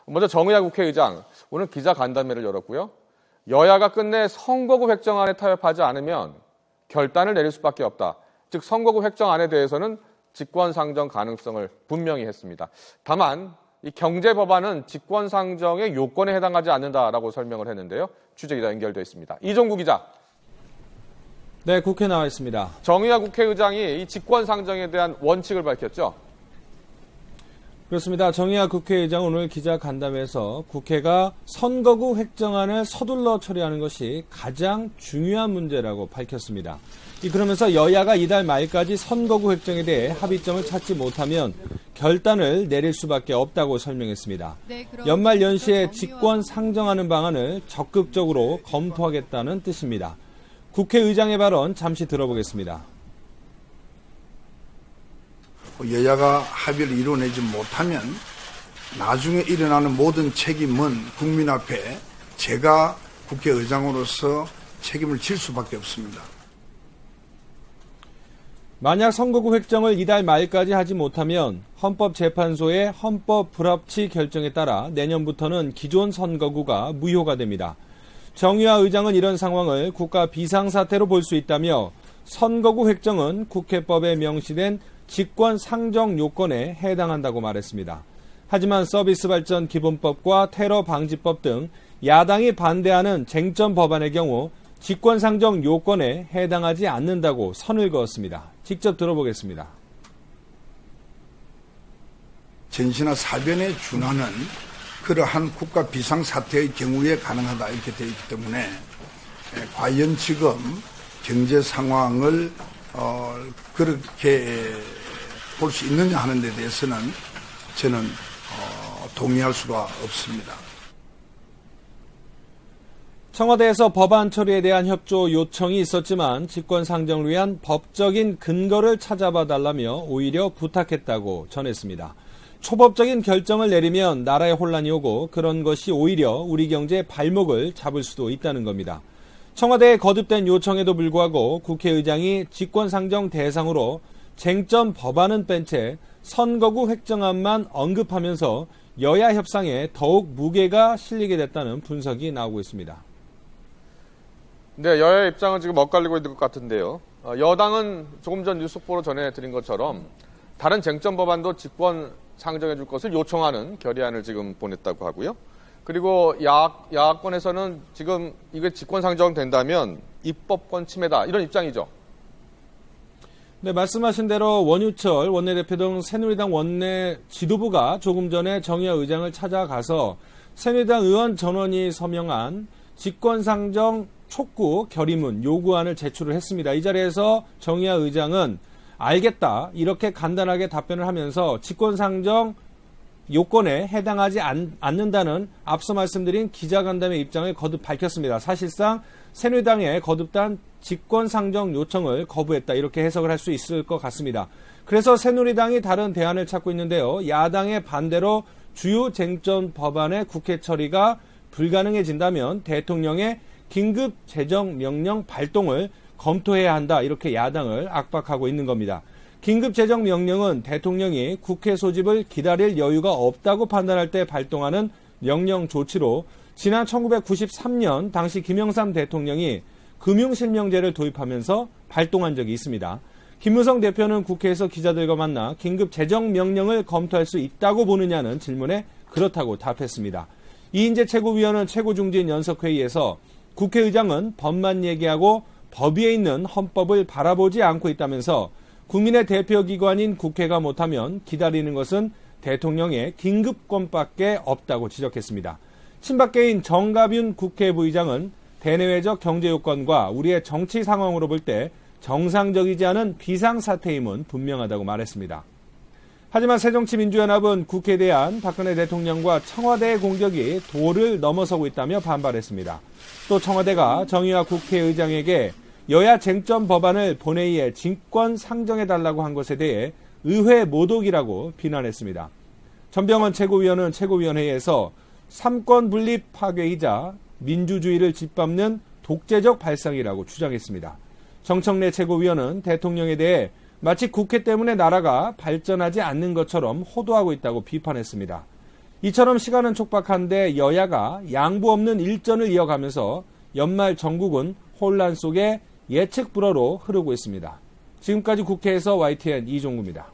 먼저 정의화 국회의장 오늘 기자간담회를 열었고요. 여야가 끝내 선거구 획정안에 타협하지 않으면 결단을 내릴 수밖에 없다. 즉 선거구 획정안에 대해서는 직권상정 가능성을 분명히 했습니다. 다만 이 경제법안은 직권상정의 요건에 해당하지 않는다라고 설명을 했는데요. 취재기자 연결되어 있습니다. 이종구 기자. 네, 국회 나와 있습니다. 정의화 국회의장이 이 직권상정에 대한 원칙을 밝혔죠. 그렇습니다. 정의화 국회의장 오늘 기자간담회에서 국회가 선거구 획정안을 서둘러 처리하는 것이 가장 중요한 문제라고 밝혔습니다. 그러면서 여야가 이달 말까지 선거구 획정에 대해 합의점을 찾지 못하면 결단을 내릴 수밖에 없다고 설명했습니다. 연말 연시에 직권 상정하는 방안을 적극적으로 검토하겠다는 뜻입니다. 국회의장의 발언 잠시 들어보겠습니다. 여야가 합의를 이뤄내지 못하면 나중에 일어나는 모든 책임은 국민 앞에 제가 국회의장으로서 책임을 질 수밖에 없습니다. 만약 선거구 획정을 이달 말까지 하지 못하면 헌법재판소의 헌법 불합치 결정에 따라 내년부터는 기존 선거구가 무효가 됩니다. 정의화 의장은 이런 상황을 국가 비상사태로 볼 수 있다며 선거구 획정은 국회법에 명시된 직권 상정 요건에 해당한다고 말했습니다. 하지만 서비스 발전 기본법과 테러 방지법 등 야당이 반대하는 쟁점 법안의 경우 직권 상정 요건에 해당하지 않는다고 선을 그었습니다. 직접 들어보겠습니다. 전시나 사변에 준하는 그러한 국가 비상사태의 경우에 가능하다 이렇게 되어 있기 때문에 과연 지금 경제 상황을 그렇게 볼 수 있느냐 하는 데 대해서는 저는 동의할 수가 없습니다. 청와대에서 법안 처리에 대한 협조 요청이 있었지만 직권 상정을 위한 법적인 근거를 찾아봐 달라며 오히려 부탁했다고 전했습니다. 초법적인 결정을 내리면 나라에 혼란이 오고 그런 것이 오히려 우리 경제의 발목을 잡을 수도 있다는 겁니다. 청와대의 거듭된 요청에도 불구하고 국회의장이 직권상정 대상으로 쟁점 법안은 뺀 채 선거구 획정안만 언급하면서 여야 협상에 더욱 무게가 실리게 됐다는 분석이 나오고 있습니다. 네, 여야의 입장은 지금 엇갈리고 있는 것 같은데요. 여당은 조금 전 뉴스 속보로 전해드린 것처럼 다른 쟁점 법안도 직권 상정해 줄 것을 요청하는 결의안을 지금 보냈다고 하고요. 그리고 야권에서는 지금 이게 직권 상정된다면 입법권 침해다 이런 입장이죠. 네, 말씀하신 대로 원유철 원내대표 등 새누리당 원내 지도부가 조금 전에 정의화 의장을 찾아가서 새누리당 의원 전원이 서명한 직권상정 촉구 결의문 요구안을 제출을 했습니다. 이 자리에서 정의화 의장은 알겠다 이렇게 간단하게 답변을 하면서 직권상정 요건에 해당하지 않는다는 앞서 말씀드린 기자간담회 입장을 거듭 밝혔습니다. 사실상 새누리당의 거듭단 직권상정 요청을 거부했다 이렇게 해석을 할 수 있을 것 같습니다. 그래서 새누리당이 다른 대안을 찾고 있는데요. 야당의 반대로 주요 쟁점 법안의 국회 처리가 불가능해진다면 대통령의 긴급 재정명령 발동을 검토해야 한다 이렇게 야당을 압박하고 있는 겁니다. 긴급재정명령은 대통령이 국회 소집을 기다릴 여유가 없다고 판단할 때 발동하는 명령 조치로 지난 1993년 당시 김영삼 대통령이 금융실명제를 도입하면서 발동한 적이 있습니다. 김무성 대표는 국회에서 기자들과 만나 긴급재정명령을 검토할 수 있다고 보느냐는 질문에 그렇다고 답했습니다. 이인재 최고위원은 최고중진연석회의에서 국회의장은 법만 얘기하고 법 위에 있는 헌법을 바라보지 않고 있다면서 국민의 대표기관인 국회가 못하면 기다리는 것은 대통령의 긴급권밖에 없다고 지적했습니다. 친박계인 정가윤 국회부의장은 대내외적 경제요건과 우리의 정치 상황으로 볼 때 정상적이지 않은 비상사태임은 분명하다고 말했습니다. 하지만 새정치민주연합은 국회에 대한 박근혜 대통령과 청와대의 공격이 도를 넘어서고 있다며 반발했습니다. 또 청와대가 정의화 국회의장에게 여야 쟁점 법안을 본회의에 직권 상정해달라고 한 것에 대해 의회 모독이라고 비난했습니다. 전병헌 최고위원은 최고위원회의에서 삼권 분립 파괴이자 민주주의를 짓밟는 독재적 발상이라고 주장했습니다. 정청래 최고위원은 대통령에 대해 마치 국회 때문에 나라가 발전하지 않는 것처럼 호도하고 있다고 비판했습니다. 이처럼 시간은 촉박한데 여야가 양보 없는 일전을 이어가면서 연말 전국은 혼란 속에 예측 불허로 흐르고 있습니다. 지금까지 국회에서 YTN 이종구입니다.